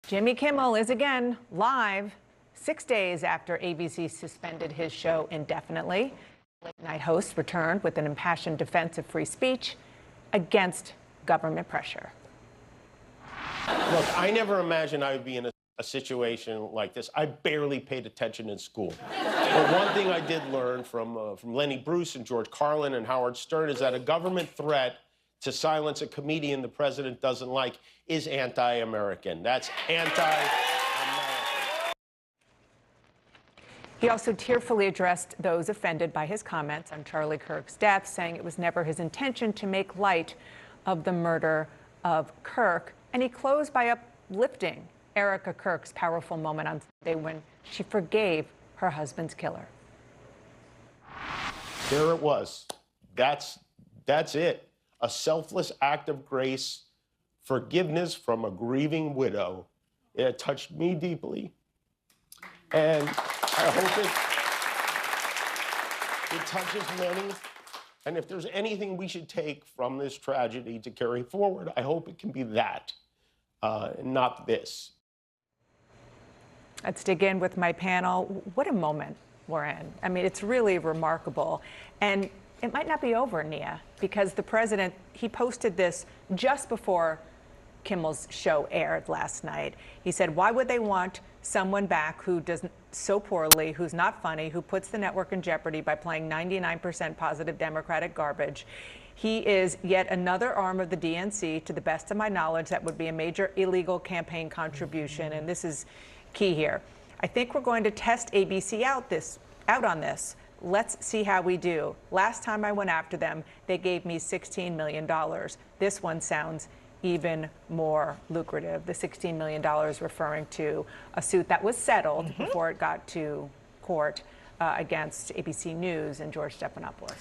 Jimmy Kimmel is again live 6 days after ABC suspended his show indefinitely. Late-night host returned with an impassioned defense of free speech against government pressure. Look, I never imagined I would be in a situation like this. I barely paid attention in school. But one thing I did learn from Lenny Bruce and George Carlin and Howard Stern is that a government threat to silence a comedian the president doesn't like is anti-American. That's anti-American. He also tearfully addressed those offended by his comments on Charlie Kirk's death, saying it was never his intention to make light of the murder of Kirk. And he closed by uplifting Erica Kirk's powerful moment on Sunday when she forgave her husband's killer. There it was. That's it. A selfless act of grace, forgiveness from a grieving widow. It touched me deeply. And I hope it touches many. And if there's anything we should take from this tragedy to carry forward, I hope it can be that, not this. Let's dig in with my panel. What a moment we're in. I mean, it's really remarkable. And it might not be over, Nia, because the president, he posted this just before Kimmel's show aired last night. He said, why would they want someone back who does so poorly, who's not funny, who puts the network in jeopardy by playing 99% positive Democratic garbage? He is yet another arm of the DNC. To the best of my knowledge, that would be a major illegal campaign contribution, and this is key here. I think we're going to test ABC out on this. Let's see how we do. Last time I went after them, they gave me $16 million. This one sounds even more lucrative. The $16 million referring to a suit that was settled before it got to court against ABC News and George Stephanopoulos.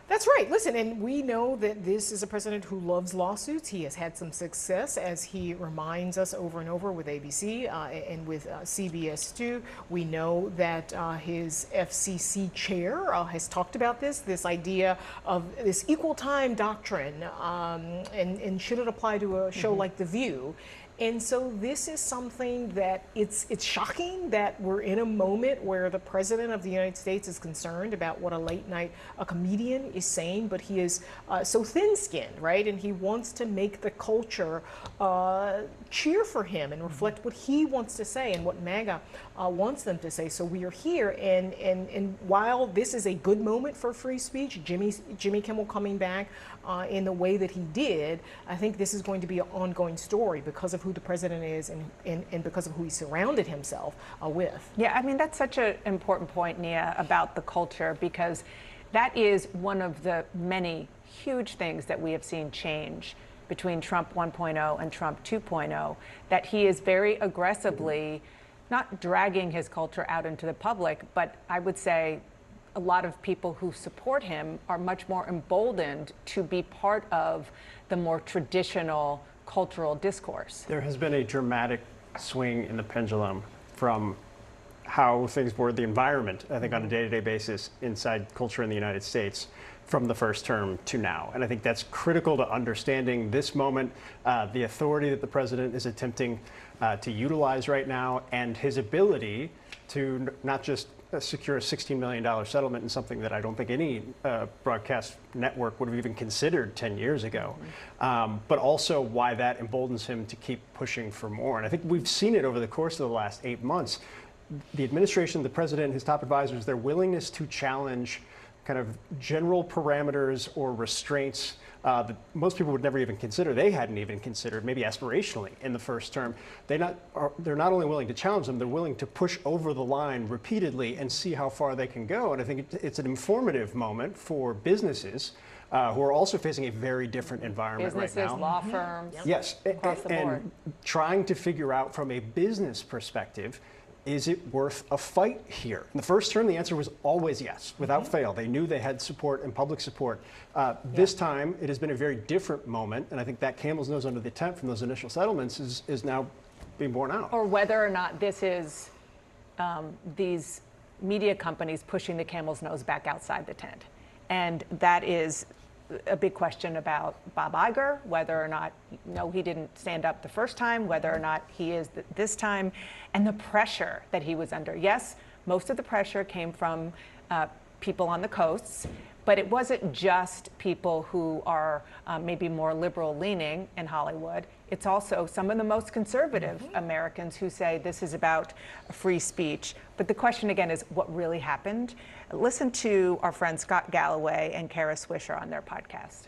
That's right. Listen, and we know that this is a president who loves lawsuits. He has had some success, as he reminds us over and over with ABC and with CBS too. We know that his FCC chair has talked about this idea of this equal time doctrine, and should it apply to a show like The View? And so this is something that it's shocking that we're in a moment where the president of the United States is concerned about what a late night comedian is saying, but he is so thin-skinned, right? And he wants to make the culture cheer for him and reflect what he wants to say and what MAGA wants them to say. So we are here, and while this is a good moment for free speech, Jimmy Kimmel coming back in the way that he did, I think this is going to be an ongoing story because of who the president is and because of who he surrounded himself with. Yeah, I mean, that's such an important point, Nia, about the culture, because that is one of the many huge things that we have seen change between Trump 1.0 and Trump 2.0, that he is very aggressively not dragging his culture out into the public, but I would say a lot of people who support him are much more emboldened to be part of the more traditional cultural discourse. There has been a dramatic swing in the pendulum from how things were, the environment, I think, on a day-to-day basis inside culture in the United States from the first term to now. And I think that's critical to understanding this moment, the authority that the president is attempting to utilize right now, and his ability to not just secure a $16 million settlement in something that I don't think any broadcast network would have even considered 10 years ago, but also why that emboldens him to keep pushing for more. And I think we've seen it over the course of the last 8 months. The administration, the president, his top advisors, their willingness to challenge kind of general parameters or restraints that most people would never even consider, they hadn't even considered, maybe aspirationally in the first term. They're not only willing to challenge them, they're willing to push over the line repeatedly and see how far they can go. And I think it's an informative moment for businesses who are also facing a very different environment right now. Businesses, law firms, yes, across the board. And trying to figure out from a business perspective, is it worth a fight here? In the first term, the answer was always yes, without fail. They knew they had support and public support. This time, it has been a very different moment, and I think that camel's nose under the tent from those initial settlements is now being borne out. Or whether or not this is these media companies pushing the camel's nose back outside the tent. And that is a big question about Bob Iger, whether or not, no, he didn't stand up the first time, whether or not he is this time, and the pressure that he was under. Yes, most of the pressure came from people on the coasts, but it wasn't just people who are maybe more liberal leaning in Hollywood. It's also some of the most conservative Americans who say this is about free speech. But the question again is what really happened? Listen to our friend Scott Galloway and Kara Swisher on their podcast.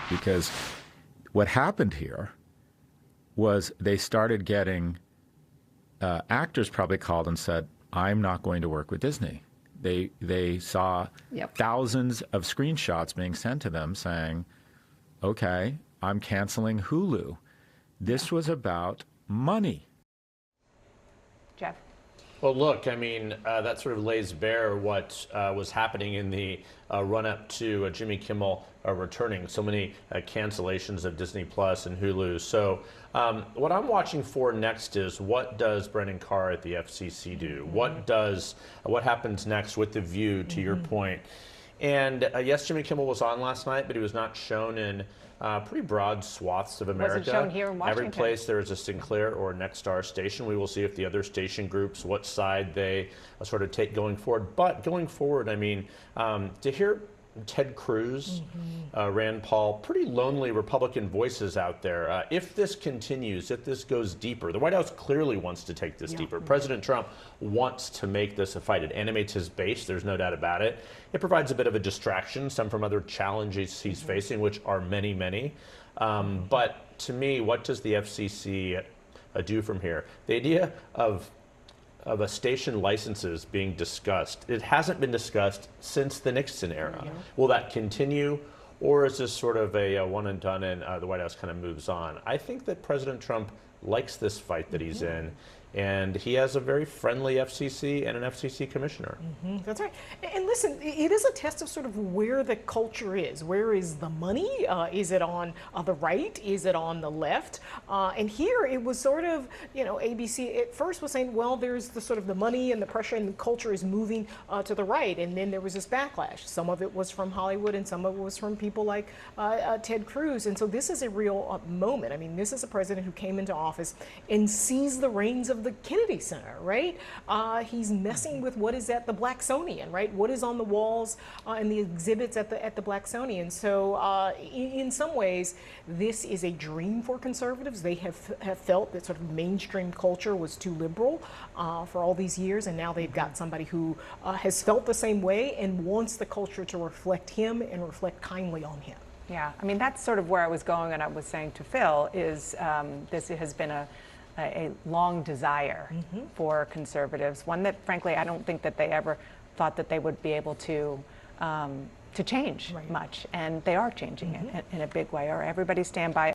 Because what happened here was they started getting, actors probably called and said, I'm not going to work with Disney. They saw thousands of screenshots being sent to them saying, okay, I'm canceling Hulu. This was about money. Jeff? Well, look, I mean, that sort of lays bare what was happening in the run-up to Jimmy Kimmel returning. So many cancellations of Disney Plus and Hulu. So what I'm watching for next is what does Brendan Carr at the FCC do? What happens next with The View, to your point? And yes, Jimmy Kimmel was on last night, but he was not shown in pretty broad swaths of America. Wasn't shown here in Washington. Every place there is a Sinclair or Nexstar station. We will see if the other station groups, what side they sort of take going forward. But going forward, I mean, to hear Ted Cruz, Rand Paul, pretty lonely Republican voices out there. If this continues, if this goes deeper, the White House clearly wants to take this deeper. President Trump wants to make this a fight. It animates his base, there's no doubt about it. It provides a bit of a distraction, some from other challenges he's facing, which are many, many. But to me, what does the FCC do from here? The idea of a station licenses being discussed. It hasn't been discussed since the Nixon era. Will that continue, or is this sort of a one and done and the White House kind of moves on? I think that President Trump likes this fight that he's in, and he has a very friendly FCC and an FCC commissioner. That's right. And listen, it is a test of sort of where the culture is. Where is the money? Is it on the right? Is it on the left? And here it was sort of, you know, ABC at first was saying, well, there's the sort of the money and the pressure and the culture is moving to the right. And then there was this backlash. Some of it was from Hollywood and some of it was from people like Ted Cruz. And so this is a real moment. I mean, this is a president who came into office and seized the reins of the Kennedy Center, right? He's messing with what is at the Blacksonian, right? What is on the walls and the exhibits at the Blacksonian. So in some ways, this is a dream for conservatives. They have felt that sort of mainstream culture was too liberal for all these years, and now they've got somebody who has felt the same way and wants the culture to reflect him and reflect kindly on him. Yeah, I mean, that's sort of where I was going, and I was saying to Phil, is this has been a long desire for conservatives, one that frankly I don't think that they ever thought that they would be able to change much, and they are changing it in a big way. Or everybody stand by.